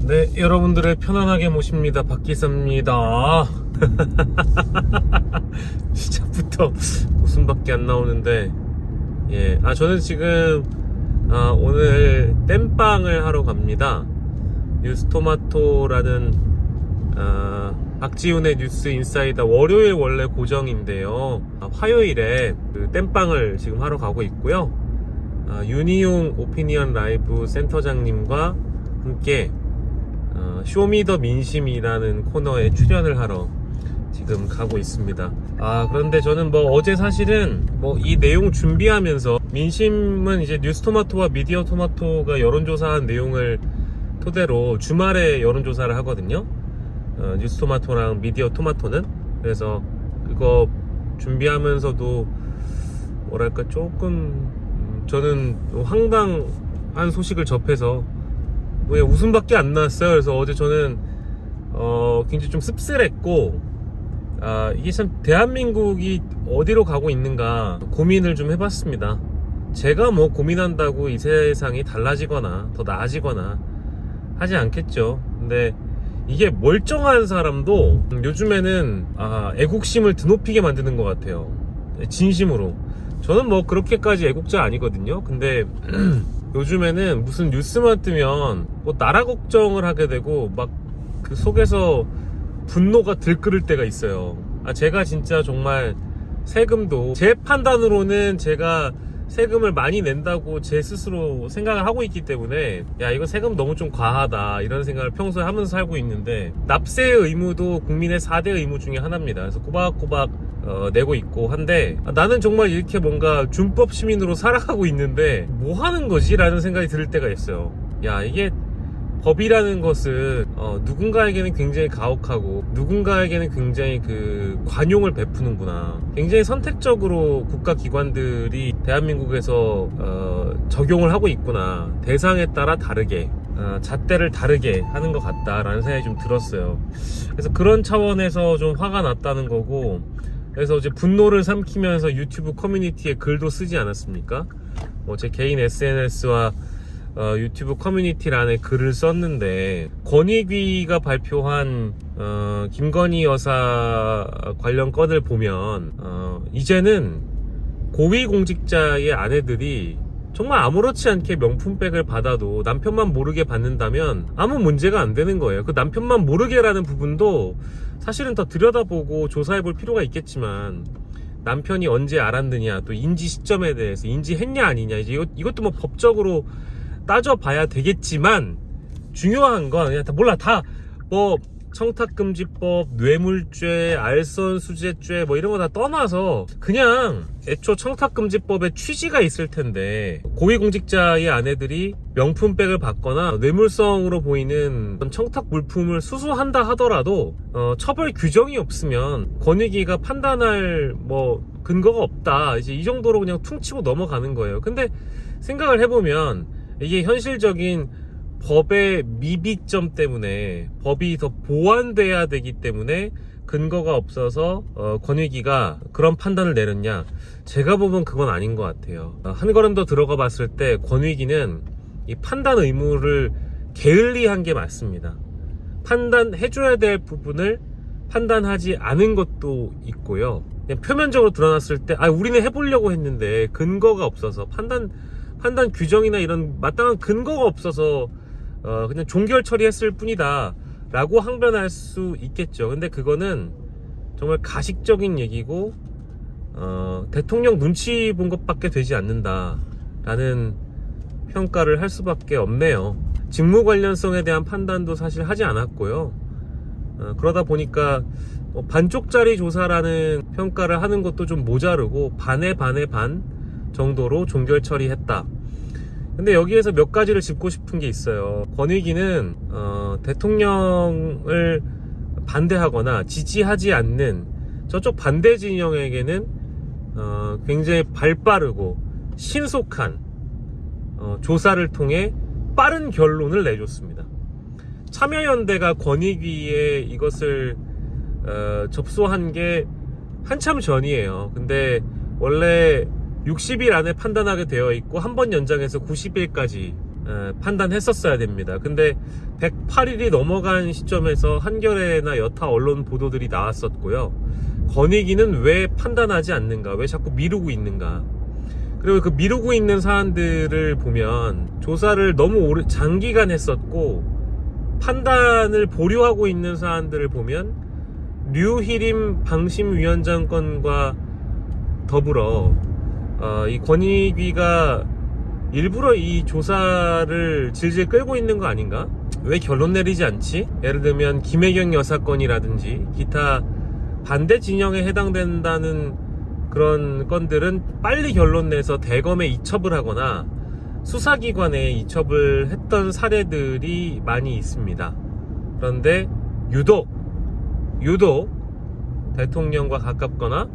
네, 여러분들을 편안하게 모십니다. 박기섭입니다. 시작부터 웃음밖에 안 나오는데, 예, 저는 지금 오늘 땜빵을 하러 갑니다. 뉴스토마토라는 박지훈의 뉴스 인사이더 월요일 원래 고정인데요. 화요일에 그 땜빵을 지금 하러 가고 있고요. 윤희용 오피니언 라이브 센터장님과 함께 쇼미더 민심이라는 코너에 출연을 하러 지금 가고 있습니다. 그런데 저는 어제 사실은 이 내용 준비하면서, 민심은 이제 뉴스토마토와 미디어토마토가 여론조사한 내용을 토대로 주말에 여론조사를 하거든요. 뉴스토마토랑 미디어토마토는. 그래서 그거 준비하면서도 뭐랄까 조금 저는 황당한 소식을 접해서 왜 웃음밖에 안 나왔어요. 그래서 어제 저는 굉장히 좀 씁쓸했고, 이게 참 대한민국이 어디로 가고 있는가 고민을 좀 해봤습니다. 제가 고민한다고 이 세상이 달라지거나 더 나아지거나 하지 않겠죠. 근데 이게 멀쩡한 사람도 요즘에는 애국심을 드높이게 만드는 것 같아요. 진심으로. 저는 그렇게까지 애국자 아니거든요. 근데 요즘에는 무슨 뉴스만 뜨면 나라 걱정을 하게 되고 그 속에서 분노가 들끓을 때가 있어요. 제가 진짜 정말 세금도 제 판단으로는 제가 세금을 많이 낸다고 제 스스로 생각을 하고 있기 때문에, 이거 세금 너무 좀 과하다 이런 생각을 평소에 하면서 살고 있는데, 납세의 의무도 국민의 4대 의무 중에 하나입니다. 그래서 꼬박꼬박 내고 있고 한데, 나는 정말 이렇게 뭔가 준법 시민으로 살아가고 있는데 뭐 하는 거지? 라는 생각이 들 때가 있어요. 이게 법이라는 것은 누군가에게는 굉장히 가혹하고 누군가에게는 굉장히 관용을 베푸는구나. 굉장히 선택적으로 국가기관들이 대한민국에서 적용을 하고 있구나. 대상에 따라 다르게, 잣대를 다르게 하는 것 같다라는 생각이 좀 들었어요. 그래서 그런 차원에서 좀 화가 났다는 거고, 그래서 이제 분노를 삼키면서 유튜브 커뮤니티에 글도 쓰지 않았습니까? 제 개인 SNS와 유튜브 커뮤니티란에 글을 썼는데, 권익위가 발표한 김건희 여사 관련 건을 보면 이제는 고위공직자의 아내들이 정말 아무렇지 않게 명품백을 받아도 남편만 모르게 받는다면 아무 문제가 안 되는 거예요. 그 남편만 모르게라는 부분도 사실은 더 들여다보고 조사해 볼 필요가 있겠지만, 남편이 언제 알았느냐, 또 인지 시점에 대해서 인지했냐 아니냐, 이제 이것도 법적으로 따져봐야 되겠지만, 중요한 건 그냥 청탁금지법, 뇌물죄, 알선수재죄 이런 거 다 떠나서 그냥 애초 청탁금지법에 취지가 있을 텐데, 고위공직자의 아내들이 명품백을 받거나 뇌물성으로 보이는 청탁 물품을 수수한다 하더라도 처벌 규정이 없으면 권익위가 판단할 근거가 없다, 이제 이 정도로 그냥 퉁치고 넘어가는 거예요. 근데 생각을 해보면 이게 현실적인 법의 미비점 때문에, 법이 더 보완돼야 되기 때문에 근거가 없어서 권익위가 그런 판단을 내렸냐? 제가 보면 그건 아닌 것 같아요. 한 걸음 더 들어가 봤을 때 권익위는 이 판단 의무를 게을리한 게 맞습니다. 판단해줘야 될 부분을 판단하지 않은 것도 있고요. 그냥 표면적으로 드러났을 때 우리는 해보려고 했는데 근거가 없어서, 판단 규정이나 이런 마땅한 근거가 없어서 그냥 종결 처리했을 뿐이다 라고 항변할 수 있겠죠. 근데 그거는 정말 가식적인 얘기고, 대통령 눈치 본 것밖에 되지 않는다 라는 평가를 할 수밖에 없네요. 직무 관련성에 대한 판단도 사실 하지 않았고요. 그러다 보니까 반쪽짜리 조사라는 평가를 하는 것도 좀 모자르고, 반에 반 정도로 종결 처리했다. 근데 여기에서 몇 가지를 짚고 싶은 게 있어요. 권익위는 대통령을 반대하거나 지지하지 않는 저쪽 반대 진영에게는 굉장히 발빠르고 신속한 조사를 통해 빠른 결론을 내줬습니다. 참여연대가 권익위에 이것을 접수한 게 한참 전이에요. 근데 원래 60일 안에 판단하게 되어 있고, 한 번 연장해서 90일까지 판단했었어야 됩니다. 근데 108일이 넘어간 시점에서 한겨레나 여타 언론 보도들이 나왔었고요. 권익위는 왜 판단하지 않는가, 왜 자꾸 미루고 있는가. 그리고 그 미루고 있는 사안들을 보면 조사를 너무 장기간 했었고, 판단을 보류하고 있는 사안들을 보면 류희림 방심위원장 건과 더불어 이 권익위가 일부러 이 조사를 질질 끌고 있는 거 아닌가? 왜 결론 내리지 않지? 예를 들면 김혜경 여사 건이라든지 기타 반대 진영에 해당된다는 그런 건들은 빨리 결론 내서 대검에 이첩을 하거나 수사기관에 이첩을 했던 사례들이 많이 있습니다. 그런데 유독 대통령과 가깝거나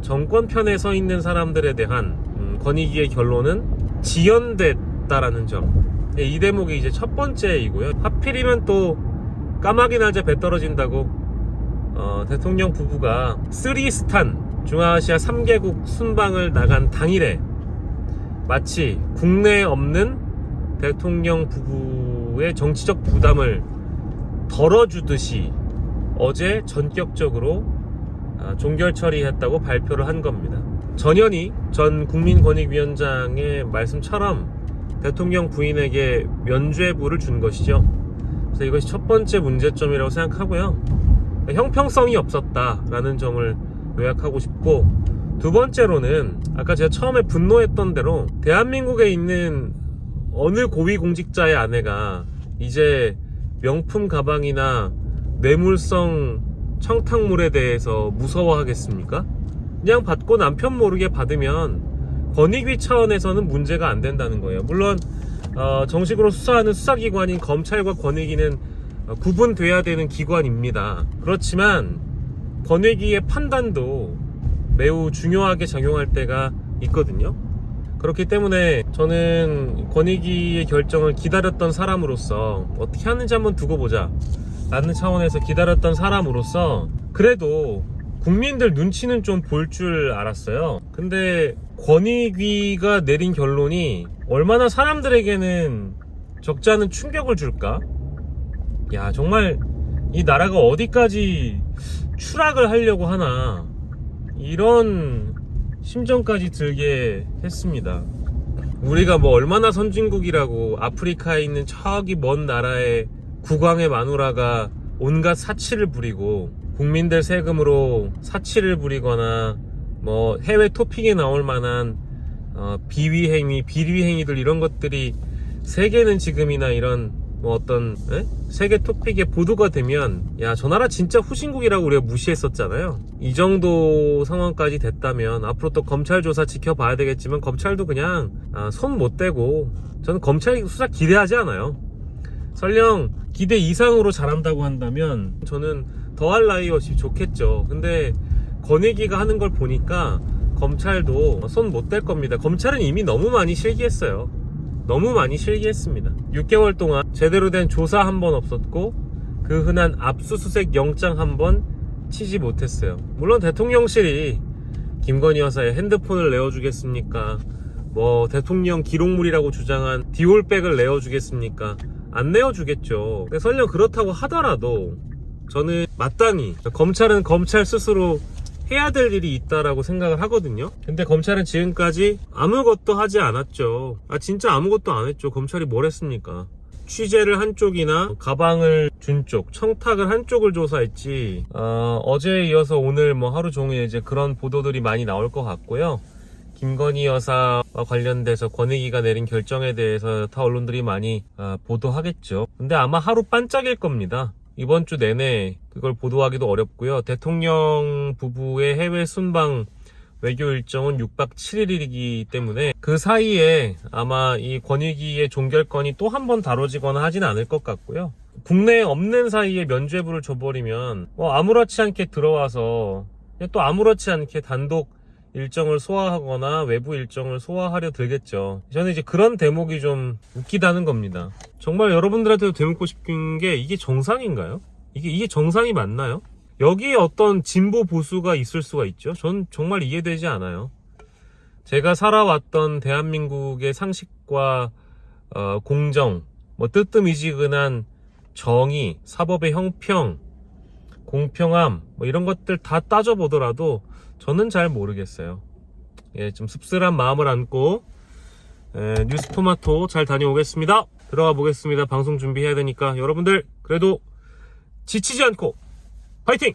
정권 편에 서 있는 사람들에 대한 권익위의 결론은 지연됐다라는 점. 이 대목이 이제 첫 번째이고요. 하필이면 또 까마귀 날짜 배 떨어진다고 대통령 부부가 쓰리스탄 중앙아시아 3개국 순방을 나간 당일에 마치 국내에 없는 대통령 부부의 정치적 부담을 덜어주듯이 어제 전격적으로 종결 처리했다고 발표를 한 겁니다. 전현희 전 국민권익위원장의 말씀처럼 대통령 부인에게 면죄부를 준 것이죠. 그래서 이것이 첫 번째 문제점이라고 생각하고요. 형평성이 없었다라는 점을 요약하고 싶고, 두 번째로는 아까 제가 처음에 분노했던 대로 대한민국에 있는 어느 고위공직자의 아내가 이제 명품 가방이나 뇌물성 청탁물에 대해서 무서워하겠습니까? 그냥 받고 남편 모르게 받으면 권익위 차원에서는 문제가 안 된다는 거예요. 물론 정식으로 수사하는 수사기관인 검찰과 권익위는 구분돼야 되는 기관입니다. 그렇지만 권익위의 판단도 매우 중요하게 작용할 때가 있거든요. 그렇기 때문에 저는 권익위의 결정을 기다렸던 사람으로서 어떻게 하는지 한번 두고 보자 라는 차원에서 기다렸던 사람으로서 그래도 국민들 눈치는 좀 볼 줄 알았어요. 근데 권익위가 내린 결론이 얼마나 사람들에게는 적지 않은 충격을 줄까? 야, 정말 이 나라가 어디까지 추락을 하려고 하나, 이런 심정까지 들게 했습니다. 우리가 뭐 얼마나 선진국이라고 아프리카에 있는 저기 먼 나라의 국왕의 마누라가 온갖 사치를 부리고 국민들 세금으로 사치를 부리거나 뭐 해외 토픽에 나올 만한 비위행위, 비리행위들 이런 것들이 세계는 지금이나 이런 뭐 어떤 세계 토픽에 보도가 되면 야, 저 나라 진짜 후진국이라고 우리가 무시했었잖아요. 이 정도 상황까지 됐다면 앞으로 또 검찰 조사 지켜봐야 되겠지만 검찰도 그냥 손 못 대고, 저는 검찰 수사 기대하지 않아요. 설령 기대 이상으로 잘한다고 한다면 저는 더할 나위 없이 좋겠죠. 근데 권익위가 하는 걸 보니까 검찰도 손 못 댈 겁니다. 검찰은 이미 너무 많이 실기했어요. 너무 많이 실기했습니다. 6개월 동안 제대로 된 조사 한 번 없었고 그 흔한 압수수색 영장 한 번 치지 못했어요. 물론 대통령실이 김건희 여사의 핸드폰을 내어주겠습니까? 뭐 대통령 기록물이라고 주장한 디올백을 내어주겠습니까? 안 내어주겠죠. 설령 그렇다고 하더라도 저는 마땅히 검찰은 검찰 스스로 해야 될 일이 있다라고 생각을 하거든요. 근데 검찰은 지금까지 아무것도 하지 않았죠. 진짜 아무것도 안 했죠. 검찰이 뭘 했습니까? 취재를 한 쪽이나 가방을 준 쪽, 청탁을 한 쪽을 조사했지. 어제에 이어서 오늘 뭐 하루 종일 이제 그런 보도들이 많이 나올 것 같고요. 김건희 여사와 관련돼서 권익위가 내린 결정에 대해서 타 언론들이 많이 보도하겠죠. 근데 아마 하루 반짝일 겁니다. 이번 주 내내 그걸 보도하기도 어렵고요. 대통령 부부의 해외 순방 외교 일정은 6박 7일이기 때문에 그 사이에 아마 이 권익위의 종결권이 또 한 번 다뤄지거나 하진 않을 것 같고요. 국내에 없는 사이에 면죄부를 줘버리면 아무렇지 않게 들어와서 또 아무렇지 않게 단독 일정을 소화하거나 외부 일정을 소화하려 들겠죠. 저는 이제 그런 대목이 좀 웃기다는 겁니다. 정말 여러분들한테도 되묻고 싶은 게 이게 정상인가요? 이게 정상이 맞나요? 여기에 어떤 진보 보수가 있을 수가 있죠. 전 정말 이해되지 않아요. 제가 살아왔던 대한민국의 상식과 공정, 뭐 뜨뜻미지근한 정의, 사법의 형평, 공평함, 뭐 이런 것들 다 따져보더라도 저는 잘 모르겠어요. 예, 좀 씁쓸한 마음을 안고 뉴스토마토 잘 다녀오겠습니다. 들어가 보겠습니다. 방송 준비해야 되니까 여러분들 그래도 지치지 않고 파이팅!